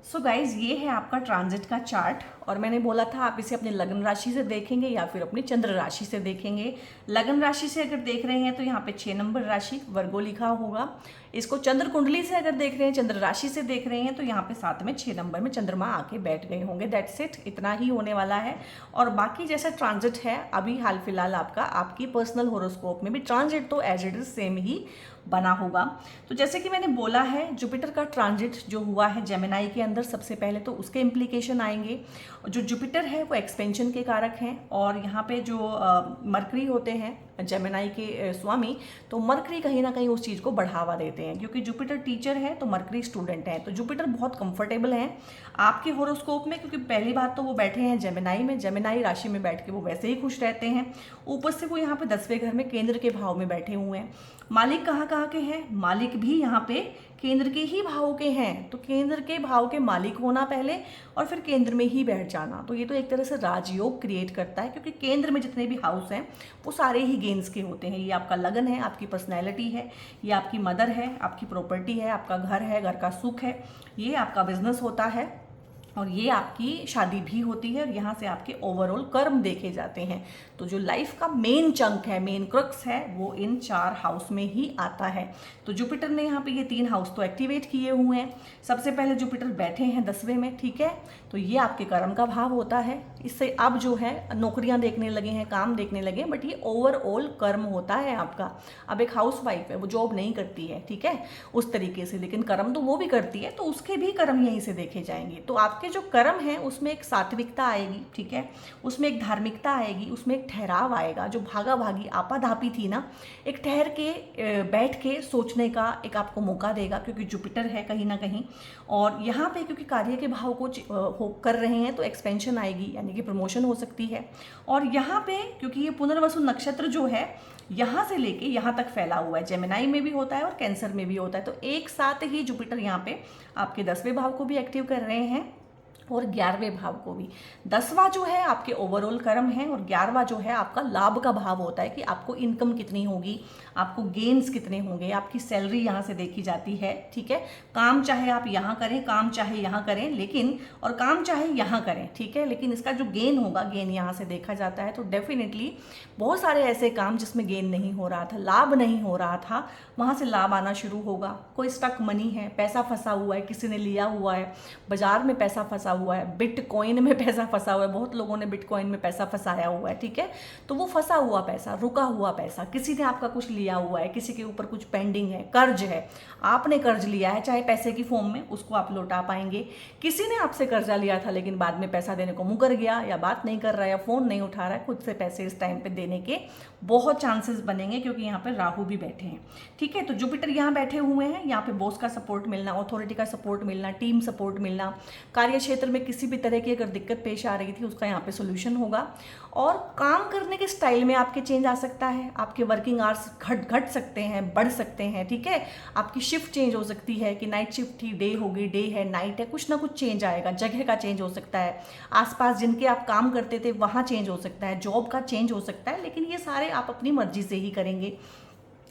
सो गाइज, ये है आपका ट्रांजिट का चार्ट और मैंने बोला था आप इसे अपने लग्न राशि से देखेंगे या फिर अपनी चंद्र राशि से देखेंगे। लग्न राशि से अगर देख रहे हैं तो यहाँ पे 6 नंबर राशि वर्गो लिखा होगा। इसको चंद्र कुंडली से अगर देख रहे हैं, चंद्र राशि से देख रहे हैं तो यहाँ पे साथ में 6 नंबर में चंद्रमा आके बैठ गए होंगे। दैट्स इट, इतना ही होने वाला है। और बाकी जैसा ट्रांजिट है अभी हाल फिलहाल आपका आपकी पर्सनल होरोस्कोप में भी ट्रांजिट तो एज इट इज सेम ही बना होगा। तो जैसे कि मैंने बोला है, जुपिटर का ट्रांजिट जो हुआ है जेमिनाई के अंदर, सबसे पहले तो उसके इम्प्लीकेशन आएंगे। जो जुपिटर है वो एक्सपेंशन के कारक हैं और यहाँ पे जो मरकरी होते हैं जेमिनाई के स्वामी, तो मरकरी कहीं ना कहीं उस चीज़ को बढ़ावा देते हैं क्योंकि जुपिटर टीचर है तो मरकरी स्टूडेंट है। तो जुपिटर बहुत कंफर्टेबल हैं आपके होरोस्कोप में क्योंकि पहली बात तो वो बैठे हैं जेमिनाई में, जेमिनाई राशि में बैठ के वो वैसे ही खुश रहते हैं। ऊपर से वो यहाँ पे 10वें घर में केंद्र के भाव में बैठे हुए हैं। मालिक कहाँ के हैं? मालिक भी यहाँ पे केंद्र के ही भाव के हैं। तो केंद्र के भाव के मालिक होना पहले और फिर केंद्र में ही बैठ जाना, तो ये तो एक तरह से राजयोग क्रिएट करता है क्योंकि केंद्र में जितने भी हाउस हैं वो सारे ही गेंस के होते हैं। ये आपका लगन है, आपकी पर्सनैलिटी है, ये आपकी मदर है, आपकी प्रॉपर्टी है, आपका घर है, घर का सुख है, ये आपका बिजनेस होता है और ये आपकी शादी भी होती है और यहाँ से आपके ओवरऑल कर्म देखे जाते हैं। तो जो लाइफ का मेन चंक है, मेन क्रक्स है, वो इन 4 हाउस में ही आता है। तो जुपिटर ने यहाँ पे ये 3 हाउस तो एक्टिवेट किए हुए हैं। सबसे पहले जुपिटर बैठे हैं 10वें में, ठीक है, तो ये आपके कर्म का भाव होता है। इससे अब जो है नौकरियां देखने लगे हैं, काम देखने लगे हैं, बट ये ओवरऑल कर्म होता है आपका। अब एक हाउस वाइफ है, वो जॉब नहीं करती है, ठीक है, उस तरीके से, लेकिन कर्म तो वो भी करती है, तो उसके भी कर्म यहीं से देखे जाएंगे। तो आपके जो कर्म है उसमें एक सात्विकता आएगी, ठीक है, उसमें एक धार्मिकता आएगी, उसमें एक ठहराव आएगा। जो भागा भागी आपाधापी थी ना, एक ठहर के बैठ के सोचने का एक आपको मौका देगा क्योंकि जुपिटर है कहीं ना कहीं। और यहाँ पे क्योंकि कार्य के भाव को कर रहे हैं तो एक्सपेंशन आएगी, यानी कि प्रमोशन हो सकती है। और यहाँ पे क्योंकि ये पुनर्वसु नक्षत्र जो है यहाँ से लेके यहाँ तक फैला हुआ है, जेमिनाई में भी होता है और कैंसर में भी होता है, तो एक साथ ही जुपिटर यहाँ पे आपके 10वें भाव को भी एक्टिव कर रहे हैं और 11वें भाव को भी। 10वां जो है आपके ओवरऑल कर्म है और 11वां जो है आपका लाभ का भाव होता है कि आपको इनकम कितनी होगी, आपको गेन्स कितने होंगे, आपकी सैलरी यहाँ से देखी जाती है, ठीक है। काम चाहे आप यहाँ करें, काम चाहे यहाँ करें, लेकिन और काम चाहे यहाँ करें, ठीक है, लेकिन इसका जो गेन होगा, गेन यहाँ से देखा जाता है। तो डेफिनेटली बहुत सारे ऐसे काम जिसमें गेन नहीं हो रहा था, लाभ नहीं हो रहा था, वहाँ से लाभ आना शुरू होगा। कोई स्टक मनी है, पैसा फंसा हुआ है, किसी ने लिया हुआ है, बाजार में पैसा फंसा हुआ है, बिटकॉइन में पैसा फंसा हुआ है, बहुत लोगों ने बिटकॉइन में पैसा फंसाया हुआ है, ठीक है। तो वो फंसा हुआ पैसा, रुका हुआ पैसा, किसी ने आपका कुछ लिया हुआ है, किसी के ऊपर कुछ पेंडिंग है, कर्ज है, आपने कर्ज लिया है चाहे पैसे की फॉर्म में, उसको आप लौटा पाएंगे। किसी ने आपसे कर्जा लिया था लेकिन बाद में पैसा देने को मुकर गया या बात नहीं कर रहा है या फोन नहीं उठा रहा है, खुद से पैसे इस टाइम पे देने के बहुत चांसेस बनेंगे क्योंकि यहाँ पे राहु भी बैठे हैं, ठीक है। तो जुपिटर यहाँ बैठे हुए हैं, यहाँ पे बॉस का सपोर्ट मिलना, अथॉरिटी का सपोर्ट मिलना, टीम सपोर्ट मिलना, कार्य क्षेत्र में किसी भी तरह की अगर दिक्कत पेश आ रही थी उसका यहाँ पे सोल्यूशन होगा। और काम करने के स्टाइल में आपके चेंज आ सकता है, आपके वर्किंग आवर्स घट सकते हैं, बढ़ सकते हैं, ठीक है। आपकी शिफ्ट चेंज हो सकती है कि नाइट शिफ्ट थी, डे होगी, डे है, नाइट है, कुछ ना कुछ चेंज आएगा। जगह का चेंज हो सकता है, आसपास जिनके आप काम करते थे वहाँ चेंज हो सकता है, जॉब का चेंज हो सकता है, लेकिन ये सारे आप अपनी मर्जी से ही करेंगे।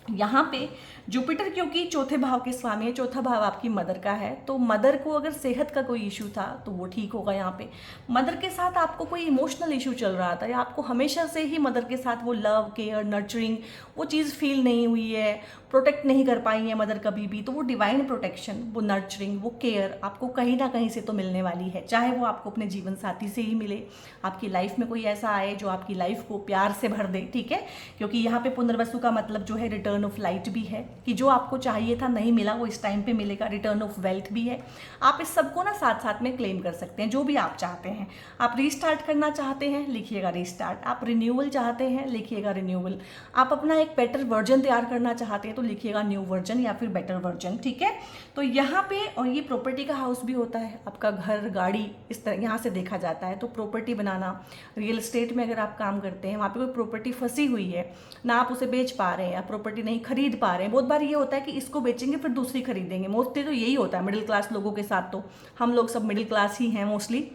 यहाँ पे जुपिटर क्योंकि 4थे भाव के स्वामी है, 4था भाव आपकी मदर का है, तो मदर को अगर सेहत का कोई इशू था तो वो ठीक होगा। यहाँ पे मदर के साथ आपको कोई इमोशनल इशू चल रहा था या आपको हमेशा से ही मदर के साथ वो लव, केयर, नर्चरिंग वो चीज़ फील नहीं हुई है, प्रोटेक्ट नहीं कर पाई है मदर कभी भी, तो वो डिवाइन प्रोटेक्शन, वो नर्चरिंग, वो केयर आपको कहीं ना कहीं से तो मिलने वाली है। चाहे वो आपको अपने जीवन साथी से ही मिले, आपकी लाइफ में कोई ऐसा आए जो आपकी लाइफ को प्यार से भर दे, ठीक है। क्योंकि यहाँ पे पुनर्वसु का मतलब जो है रिटर्न ऑफ लाइट भी है कि जो आपको चाहिए था नहीं मिला वो इस टाइम पे मिलेगा। रिटर्न ऑफ वेल्थ भी है। आप इस सबको ना साथ साथ में क्लेम कर सकते हैं, जो भी आप चाहते हैं। आप रीस्टार्ट करना चाहते हैं, लिखिएगा रीस्टार्ट। आप रिन्यूअल चाहते हैं, लिखिएगा रिन्यूअल। आप अपना एक बेटर वर्जन तैयार करना चाहते हैं तो लिखिएगा न्यू वर्जन या फिर बेटर वर्जन, ठीक है। तो यहाँ पे, और ये प्रॉपर्टी का हाउस भी होता है, आपका घर गाड़ी इस तरह यहाँ से देखा जाता है। तो प्रॉपर्टी बनाना, रियल एस्टेट में अगर आप काम करते हैं, वहाँ पे कोई प्रॉपर्टी फंसी हुई है ना, आप उसे बेच पा रहे हैं या प्रॉपर्टी नहीं खरीद पा रहे हैं, बहुत बार ये होता है कि इसको बेचेंगे फिर दूसरी खरीदेंगे, मोस्टली तो यही होता है मिडिल क्लास लोगों के साथ। तो हम लोग सब मिडिल क्लास ही हैं मोस्टली,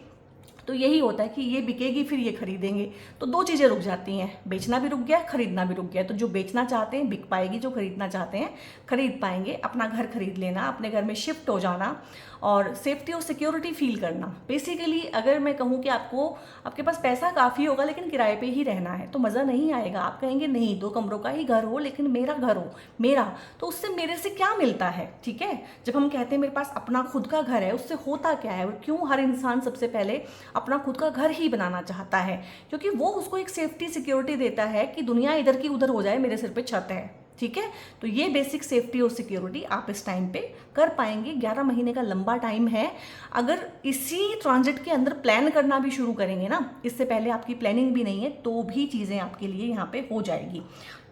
तो यही होता है कि ये बिकेगी फिर ये खरीदेंगे, तो दो चीज़ें रुक जाती हैं, बेचना भी रुक गया, खरीदना भी रुक गया। तो जो बेचना चाहते हैं बिक पाएगी, जो खरीदना चाहते हैं खरीद पाएंगे। अपना घर खरीद लेना, अपने घर में शिफ्ट हो जाना और सेफ्टी और सिक्योरिटी फील करना। बेसिकली अगर मैं कहूँ कि आपके पास पैसा काफ़ी होगा लेकिन किराए पे ही रहना है तो मज़ा नहीं आएगा। आप कहेंगे नहीं, 2 कमरों का ही घर हो लेकिन मेरा घर हो, मेरा, तो उससे मेरे से क्या मिलता है, ठीक है। जब हम कहते हैं मेरे पास अपना खुद का घर है, उससे होता क्या है और क्यों हर इंसान सबसे पहले अपना खुद का घर ही बनाना चाहता है, क्योंकि वो उसको एक सेफ्टी सिक्योरिटी देता है कि दुनिया इधर की उधर हो जाए, मेरे सिर पे छत है, ठीक है। तो ये बेसिक सेफ्टी और सिक्योरिटी आप इस टाइम पे कर पाएंगे। 11 महीने का लंबा टाइम है। अगर इसी ट्रांजिट के अंदर प्लान करना भी शुरू करेंगे ना, इससे पहले आपकी प्लानिंग भी नहीं है, तो भी चीज़ें आपके लिए यहाँ पे हो जाएगी।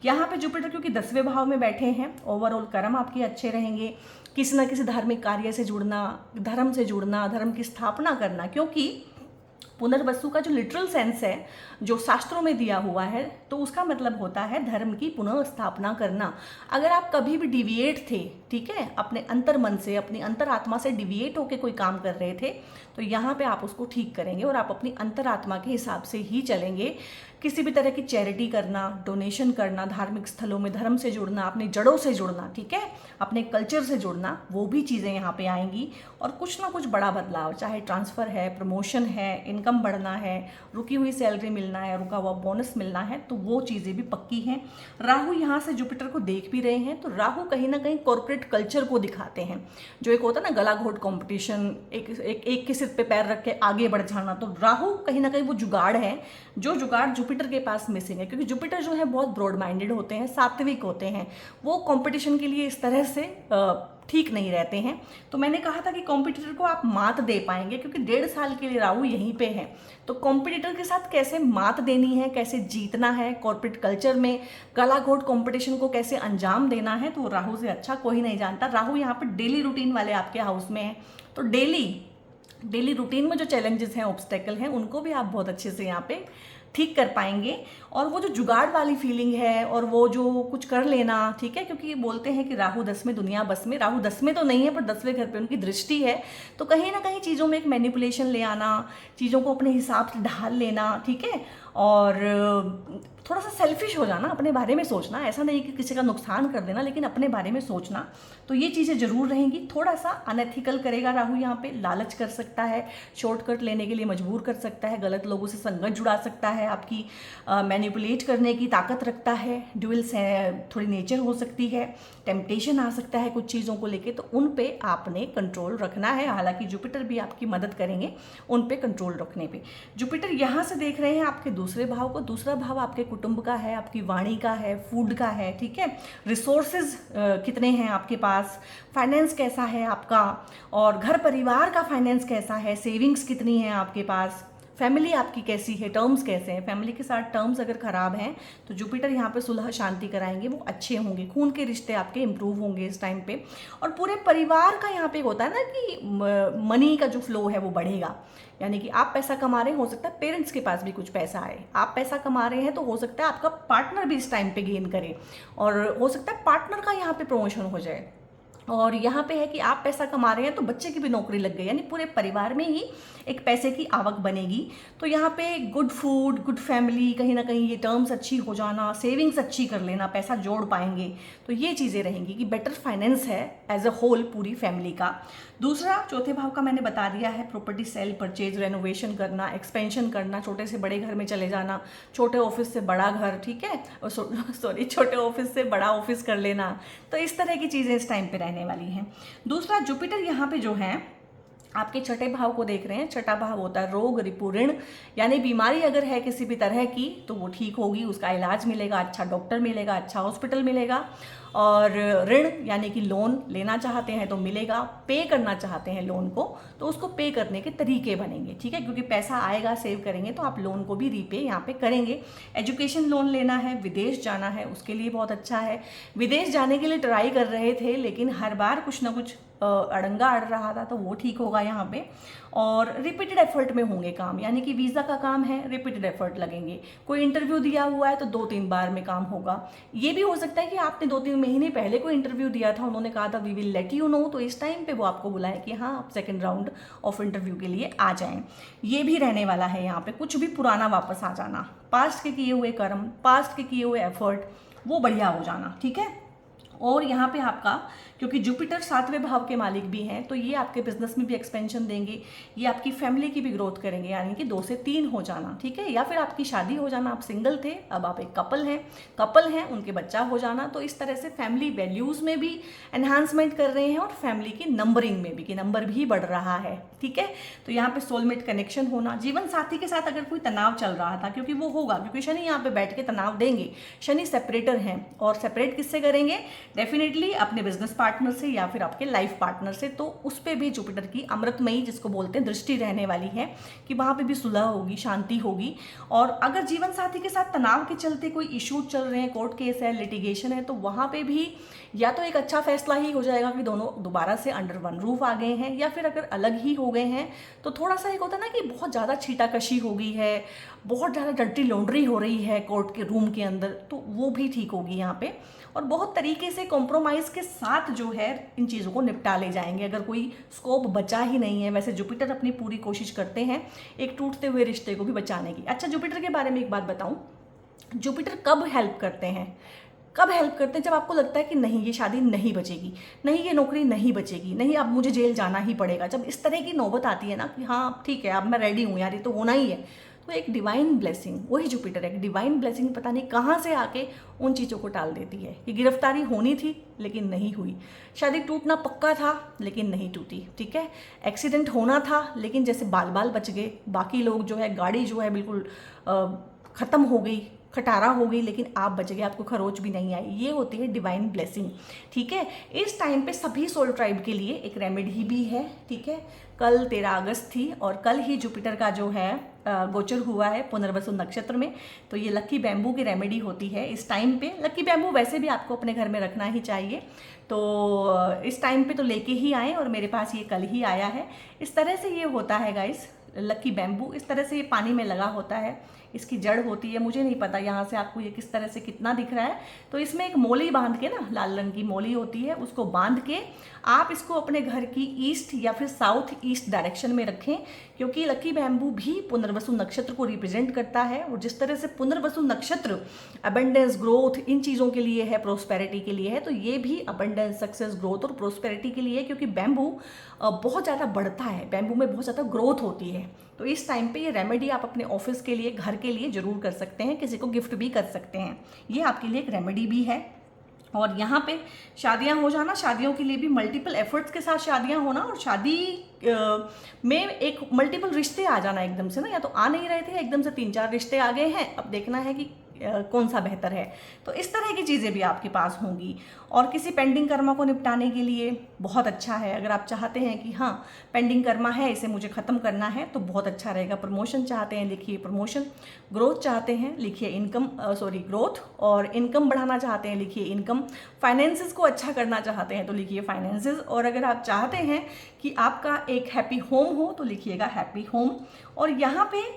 यहाँ पे जुपिटर क्योंकि 10वें भाव में बैठे हैं, ओवरऑल कर्म आपके अच्छे रहेंगे। किसी ना किसी धार्मिक कार्य से जुड़ना, धर्म से जुड़ना, धर्म की स्थापना करना, क्योंकि पुनर्वसु का जो लिटरल सेंस है जो शास्त्रों में दिया हुआ है, तो उसका मतलब होता है धर्म की पुनः स्थापना करना। अगर आप कभी भी डिविएट थे, ठीक है, अपने अंतर मन से, अपनी अंतरात्मा से डिविएट होकर कोई काम कर रहे थे, तो यहाँ पे आप उसको ठीक करेंगे और आप अपनी अंतरात्मा के हिसाब से ही चलेंगे। किसी भी तरह की चैरिटी करना, डोनेशन करना, धार्मिक स्थलों में धर्म से जुड़ना, अपनी जड़ों से जुड़ना, ठीक है, अपने कल्चर से जुड़ना, वो भी चीज़ें यहाँ पे आएंगी। और कुछ ना कुछ बड़ा बदलाव, चाहे ट्रांसफ़र है, प्रमोशन है, इनकम बढ़ना है, रुकी हुई सैलरी मिलना है, रुका हुआ बोनस मिलना है, तो वो चीज़ें भी पक्की हैं। राहु यहाँ से जुपिटर को देख भी रहे हैं, तो राहु कहीं ना कहीं कॉर्पोरेट कल्चर को दिखाते हैं। जो एक होता है ना गला घोट कॉम्पिटिशन, एक के सिर पे पैर रख के आगे बढ़ जाना, तो राहु कहीं ना कहीं वो जुगाड़ है, जो जुगाड़ जुपिटर के पास मिसिंग है। क्योंकि जुपिटर जो है बहुत ब्रॉड माइंडेड होते हैं, सात्विक होते हैं, वो कंपटीशन के लिए इस तरह से ठीक नहीं रहते हैं। तो मैंने कहा था कि कॉम्पिटिटर को आप मात दे पाएंगे, क्योंकि 1.5 साल के लिए राहु यहीं पे है। तो कॉम्पिटिटर के साथ कैसे मात देनी है, कैसे जीतना है, कॉर्पोरेट कल्चर में गला घोट कॉम्पिटिशन को कैसे अंजाम देना है, तो राहु से अच्छा कोई नहीं जानता। राहु यहाँ पर डेली रूटीन वाले आपके हाउस में है, तो डेली रूटीन में जो चैलेंजेस हैं, ऑब्स्टेकल हैं, उनको भी आप बहुत अच्छे से यहाँ पे ठीक कर पाएंगे। और वो जो जुगाड़ वाली फीलिंग है और वो जो कुछ कर लेना, ठीक है, क्योंकि बोलते हैं कि राहु 10 में दुनिया बस में। राहु 10 में तो नहीं है, पर 10वें घर पे उनकी दृष्टि है, तो कहीं ना कहीं चीज़ों में एक मैनिपुलेशन ले आना, चीज़ों को अपने हिसाब से ढाल लेना, ठीक है, और थोड़ा सा सेल्फिश हो जाना, अपने बारे में सोचना, ऐसा नहीं कि किसी का नुकसान कर देना, लेकिन अपने बारे में सोचना, तो ये चीज़ें जरूर रहेंगी। थोड़ा सा अनएथिकल करेगा राहु यहाँ पे, लालच कर सकता है, शॉर्टकट लेने के लिए मजबूर कर सकता है, गलत लोगों से संगत जुड़ा सकता है, आपकी मैनिपुलेट करने की ताकत रखता है, ड्यूअल से थोड़ी नेचर हो सकती है, टेम्पटेशन आ सकता है कुछ चीज़ों को लेके, तो उन पे आपने कंट्रोल रखना है। हालांकि जुपिटर भी आपकी मदद करेंगे उन पे कंट्रोल रखने पे। जुपिटर यहाँ से देख रहे हैं आपके दूसरे भाव को। दूसरा भाव आपके कुटुंब का है, आपकी वाणी का है, फूड का है, ठीक है, रिसोर्सेज कितने हैं आपके पास, फाइनेंस कैसा है आपका, और घर परिवार का फाइनेंस कैसा है, सेविंग्स कितनी है आपके पास, फैमिली आपकी कैसी है, टर्म्स कैसे हैं, फैमिली के साथ टर्म्स अगर खराब हैं तो जुपिटर यहाँ पे सुलह शांति कराएंगे, वो अच्छे होंगे, खून के रिश्ते आपके इंप्रूव होंगे इस टाइम पे। और पूरे परिवार का यहाँ पे होता है ना कि मनी का जो फ्लो है वो बढ़ेगा, यानी कि आप पैसा कमा रहे हैं, हो सकता है पेरेंट्स के पास भी कुछ पैसा आए, आप पैसा कमा रहे हैं तो हो सकता है आपका पार्टनर भी इस टाइम पे गेन करे, और हो सकता है पार्टनर का यहाँ पे प्रमोशन हो जाए। और यहाँ पे है कि आप पैसा कमा रहे हैं तो बच्चे की भी नौकरी लग गई, यानी पूरे परिवार में ही एक पैसे की आवक बनेगी। तो यहाँ पे गुड फूड, गुड फैमिली, कहीं ना कहीं ये टर्म्स अच्छी हो जाना, सेविंग्स अच्छी कर लेना, पैसा जोड़ पाएंगे, तो ये चीज़ें रहेंगी कि बेटर फाइनेंस है एज अ होल पूरी फैमिली का। दूसरा, चौथे भाव का मैंने बता दिया है, प्रॉपर्टी सेल, परचेज, रेनोवेशन करना, एक्सपेंशन करना, छोटे से बड़े घर में चले जाना, छोटे ऑफिस से बड़ा घर, ठीक है, सॉरी छोटे ऑफिस से बड़ा ऑफिस कर लेना, तो इस तरह की चीज़ें इस टाइम पे रहने वाली हैं। दूसरा, जुपिटर यहाँ पे जो है आपके छठे भाव को देख रहे हैं। छठा भाव होता है रोग, रिपु, ऋण, यानी बीमारी अगर है किसी भी तरह की तो वो ठीक होगी, उसका इलाज मिलेगा, अच्छा डॉक्टर मिलेगा, अच्छा हॉस्पिटल मिलेगा। और ऋण यानी कि लोन लेना चाहते हैं तो मिलेगा, पे करना चाहते हैं लोन को तो उसको पे करने के तरीके बनेंगे, ठीक है, क्योंकि पैसा आएगा, सेव करेंगे तो आप लोन को भी रीपे यहाँ पे करेंगे। एजुकेशन लोन लेना है, विदेश जाना है, उसके लिए बहुत अच्छा है। विदेश जाने के लिए ट्राई कर रहे थे लेकिन हर बार कुछ ना कुछ अड़ंगा अड़ रहा था, तो वो ठीक होगा यहाँ पे। और रिपीटेड एफर्ट में होंगे काम, यानी कि वीज़ा का काम है, रिपीटेड एफर्ट लगेंगे। कोई इंटरव्यू दिया हुआ है तो 2-3 बार में काम होगा। ये भी हो सकता है कि आपने 2-3 महीने पहले कोई इंटरव्यू दिया था, उन्होंने कहा था we will let you know, तो इस टाइम पे वो आपको बुलाए कि हाँ आप सेकेंड राउंड ऑफ इंटरव्यू के लिए आ जाएं। ये भी रहने वाला है यहाँ पे। कुछ भी पुराना वापस आ जाना, पास्ट के किए हुए कर्म, पास्ट के किए हुए एफर्ट वो बढ़िया हो जाना, ठीक है। और यहाँ पे आपका क्योंकि जुपिटर 7वें भाव के मालिक भी हैं तो ये आपके बिजनेस में भी एक्सपेंशन देंगे, ये आपकी फैमिली की भी ग्रोथ करेंगे, यानी कि 2 से 3 हो जाना, ठीक है। या फिर आपकी शादी हो जाना, आप सिंगल थे अब आप एक कपल हैं उनके बच्चा हो जाना। तो इस तरह से फैमिली वैल्यूज़ में भी एनहांसमेंट कर रहे हैं और फैमिली की नंबरिंग में भी, कि नंबर भी बढ़ रहा है, ठीक है। तो यहाँ पे सोलमेट कनेक्शन होना, जीवन साथी के साथ अगर कोई तनाव चल रहा था, क्योंकि वो होगा, क्योंकि शनि यहाँ पे बैठ के तनाव देंगे। शनि सेपरेटर हैं और सेपरेट किससे करेंगे? डेफिनेटली अपने बिजनेस पार्टनर से या फिर आपके लाइफ पार्टनर से। तो उस पर भी जुपिटर की अमृतमयी जिसको बोलते हैं दृष्टि रहने वाली है कि वहाँ पे भी सुलह होगी, शांति होगी। और अगर जीवन साथी के साथ तनाव के चलते कोई इशू चल रहे हैं, कोर्ट केस है, लिटिगेशन है, तो वहाँ पे भी या तो एक अच्छा फैसला ही हो जाएगा कि दोनों दोबारा से अंडर वन रूफ आ गए हैं, या फिर अगर अलग ही हो गए हैं तो थोड़ा सा एक होता है ना कि बहुत ज़्यादा छीटाकशी हो गई है, बहुत ज़्यादा डर्टी लॉन्ड्री हो रही है कोर्ट के रूम के अंदर, तो वो भी ठीक होगी यहाँ पे। और बहुत तरीके से कॉम्प्रोमाइज़ के साथ जो है इन चीज़ों को निपटा ले जाएंगे अगर कोई स्कोप बचा ही नहीं है। वैसे जुपिटर अपनी पूरी कोशिश करते हैं एक टूटते हुए रिश्ते को भी बचाने की। अच्छा, जुपिटर के बारे में एक बात बताऊं, जुपिटर कब हेल्प करते हैं? जब आपको लगता है कि नहीं ये शादी नहीं बचेगी, नहीं ये नौकरी नहीं बचेगी, नहीं अब मुझे जेल जाना ही पड़ेगा। जब इस तरह की नौबत आती है ना कि हाँ ठीक है अब मैं रेडी हूँ यार, ये तो होना ही है, तो एक डिवाइन ब्लेसिंग, वही जुपिटर है, एक डिवाइन ब्लेसिंग पता नहीं कहाँ से आके उन चीज़ों को टाल देती है। कि गिरफ्तारी होनी थी लेकिन नहीं हुई, शादी टूटना पक्का था लेकिन नहीं टूटी, ठीक है। एक्सीडेंट होना था लेकिन जैसे बाल बच गए, बाकी लोग जो है, गाड़ी जो है बिल्कुल ख़त्म हो गई, खटारा हो गई, लेकिन आप बच गए, आपको खरोच भी नहीं आई। ये होती है डिवाइन ब्लेसिंग, ठीक है। इस टाइम पे सभी सोल ट्राइब के लिए एक रेमेडी भी है, ठीक है। कल 13 अगस्त थी और कल ही जुपिटर का जो है गोचर हुआ है पुनर्वसु नक्षत्र में, तो ये लक्की बैम्बू की रेमेडी होती है इस टाइम पे। लक्की बैम्बू वैसे भी आपको अपने घर में रखना ही चाहिए, तो इस टाइम पे तो लेके ही आए और मेरे पास ये कल ही आया है। इस तरह से ये होता है गाइस, लक्की बैम्बू इस तरह से ये पानी में लगा होता है, इसकी जड़ होती है, मुझे नहीं पता यहाँ से आपको ये किस तरह से कितना दिख रहा है। तो इसमें एक मोली बांध के ना, लाल रंग की मोली होती है, उसको बांध के आप इसको अपने घर की ईस्ट या फिर साउथ ईस्ट डायरेक्शन में रखें, क्योंकि लकी बैम्बू भी पुनर्वसु नक्षत्र को रिप्रेजेंट करता है। और जिस तरह से पुनर्वसु नक्षत्र अबंडेंस, ग्रोथ, इन चीज़ों के लिए है, प्रोस्पेरिटी के लिए है, तो ये भी अबंडेंस, सक्सेस, ग्रोथ और प्रोस्पेरिटी के लिए है, क्योंकि बैम्बू बहुत ज़्यादा बढ़ता है, बैम्बू में बहुत ज़्यादा ग्रोथ होती है। तो इस टाइम पे ये रेमेडी आप अपने ऑफिस के लिए, घर के लिए ज़रूर कर सकते हैं, किसी को गिफ्ट भी कर सकते हैं, ये आपके लिए एक रेमेडी भी है। और यहाँ पे शादियाँ हो जाना, शादियों के लिए भी मल्टीपल एफर्ट्स के साथ शादियाँ होना, और शादी में एक मल्टीपल रिश्ते आ जाना एकदम से ना, या तो आ नहीं रहे थे, एकदम से 3-4 रिश्ते आ गए हैं, अब देखना है कि कौन सा बेहतर है। तो इस तरह की चीज़ें भी आपके पास होंगी। और किसी पेंडिंग कर्मा को निपटाने के लिए बहुत अच्छा है। अगर आप चाहते हैं कि हाँ पेंडिंग कर्मा है, इसे मुझे ख़त्म करना है, तो बहुत अच्छा रहेगा। प्रमोशन चाहते हैं, लिखिए प्रमोशन। ग्रोथ चाहते हैं, लिखिए इनकम, ग्रोथ। और इनकम बढ़ाना चाहते हैं, लिखिए इनकम। फाइनेंसेस को अच्छा करना चाहते हैं तो लिखिए फाइनेंसेस। और अगर आप चाहते हैं कि आपका एक हैप्पी होम हो तो लिखिएगा हैप्पी होम। और यहाँ पे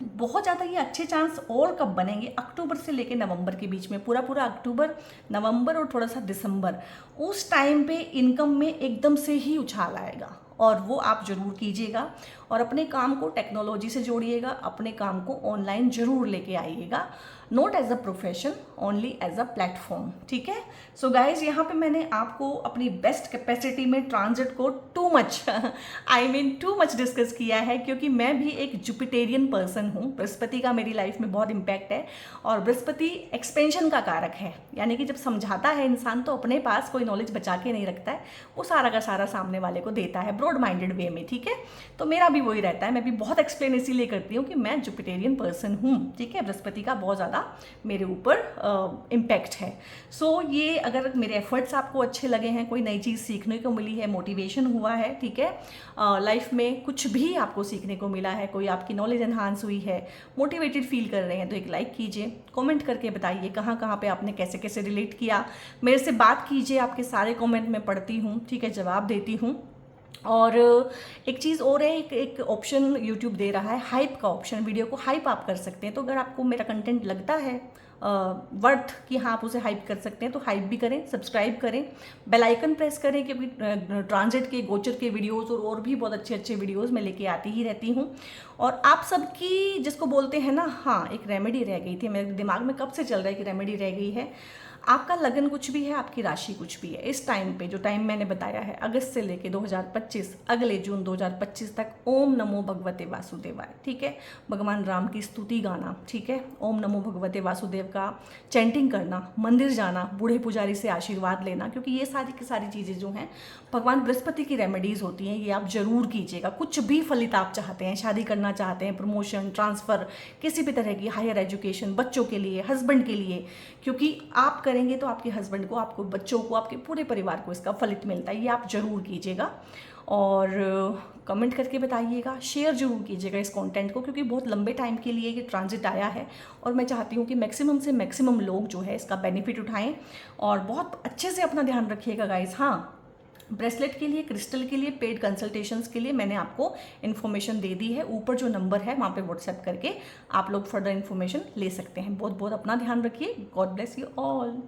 बहुत ज़्यादा ये अच्छे चांस और कब बनेंगे, अक्टूबर से लेकर नवंबर के बीच में, पूरा अक्टूबर, नवंबर और थोड़ा सा दिसंबर, उस टाइम पे इनकम में एकदम से ही उछाल आएगा। और वो आप ज़रूर कीजिएगा और अपने काम को टेक्नोलॉजी से जोड़िएगा, अपने काम को ऑनलाइन ज़रूर लेके आइएगा, not as a profession, only as a platform, ठीक है। सो गाइज, यहाँ पे मैंने आपको अपनी बेस्ट कैपेसिटी में ट्रांजिट को टू मच डिस्कस किया है, क्योंकि मैं भी एक जुपिटेरियन पर्सन हूँ। बृहस्पति का मेरी लाइफ में बहुत इम्पैक्ट है, और बृहस्पति एक्सपेंशन का कारक है, यानी कि जब समझाता है इंसान तो अपने पास कोई नॉलेज बचा के नहीं रखता है, वो सारा का सारा सामने वाले को देता है ब्रॉड माइंडेड वे में, ठीक है। तो मेरा भी भी वही रहता है। मैं भी बहुत एक्सप्लेन इसीलिए करती हूँ कि मैं जुपिटेरियन पर्सन हूँ, ठीक है। बृहस्पति का बहुत ज़्यादा मेरे ऊपर इम्पैक्ट है। सो ये अगर मेरे एफर्ट्स आपको अच्छे लगे हैं, कोई नई चीज़ सीखने को मिली है, मोटिवेशन हुआ है, ठीक है, लाइफ में कुछ भी आपको सीखने को मिला है, कोई आपकी नॉलेज एनहांस हुई है, मोटिवेटेड फील कर रहे हैं, तो एक लाइक कीजिए, कमेंट करके बताइए कहाँ कहाँ पे आपने कैसे कैसे रिलेट किया, मेरे से बात कीजिए। आपके सारे कमेंट मैं पढ़ती हूँ, ठीक है, जवाब देती हूँ। और एक चीज़ और है, एक ऑप्शन यूट्यूब दे रहा है, हाइप का ऑप्शन। वीडियो को हाइप आप कर सकते हैं। तो अगर आपको मेरा कंटेंट लगता है वर्थ कि हाँ आप उसे हाइप कर सकते हैं, तो हाइप भी करें, सब्सक्राइब करें, बेल आइकन प्रेस करें, क्योंकि ट्रांजिट के, गोचर के वीडियोस और भी बहुत अच्छे अच्छे वीडियोस मैं लेके आती ही रहती हूँ। और आप सबकी, जिसको बोलते हैं ना, हाँ एक रेमेडी रह गई थी मेरे दिमाग में, कब से चल रहा है कि रेमेडी रह गई है। आपका लगन कुछ भी है, आपकी राशि कुछ भी है, इस टाइम पे जो टाइम मैंने बताया है, अगस्त से लेके 2025 अगले जून 2025 तक, ओम नमो भगवते वासुदेवाय, ठीक है, भगवान राम की स्तुति गाना, ठीक है, ओम नमो भगवते वासुदेव का चैंटिंग करना, मंदिर जाना, बूढ़े पुजारी से आशीर्वाद लेना, क्योंकि ये सारी की सारी चीज़ें जो हैं भगवान बृहस्पति की रेमेडीज़ होती हैं, ये आप जरूर कीजिएगा। कुछ भी फलित आप चाहते हैं, शादी करना चाहते हैं, प्रमोशन, ट्रांसफ़र, किसी भी तरह की हायर एजुकेशन, बच्चों के लिए, हस्बैंड के लिए, क्योंकि आप करेंगे तो आपके हस्बैंड को, आपको बच्चों को, आपके पूरे परिवार को इसका फलित मिलता है। ये आप जरूर कीजिएगा और कमेंट करके बताइएगा, शेयर जरूर कीजिएगा इस कंटेंट को, क्योंकि बहुत लंबे टाइम के लिए ये ट्रांजिट आया है और मैं चाहती हूँ कि मैक्सिमम से मैक्सिमम लोग जो है इसका बेनिफिट उठाएं। और बहुत अच्छे से अपना ध्यान रखिएगा गाइस। हाँ, ब्रेसलेट के लिए, क्रिस्टल के लिए, पेड कंसल्टेशंस के लिए मैंने आपको इन्फॉर्मेशन दे दी है। ऊपर जो नंबर है वहाँ पे व्हाट्सएप करके आप लोग फर्दर इन्फॉर्मेशन ले सकते हैं। बहुत बहुत अपना ध्यान रखिए। God bless you all.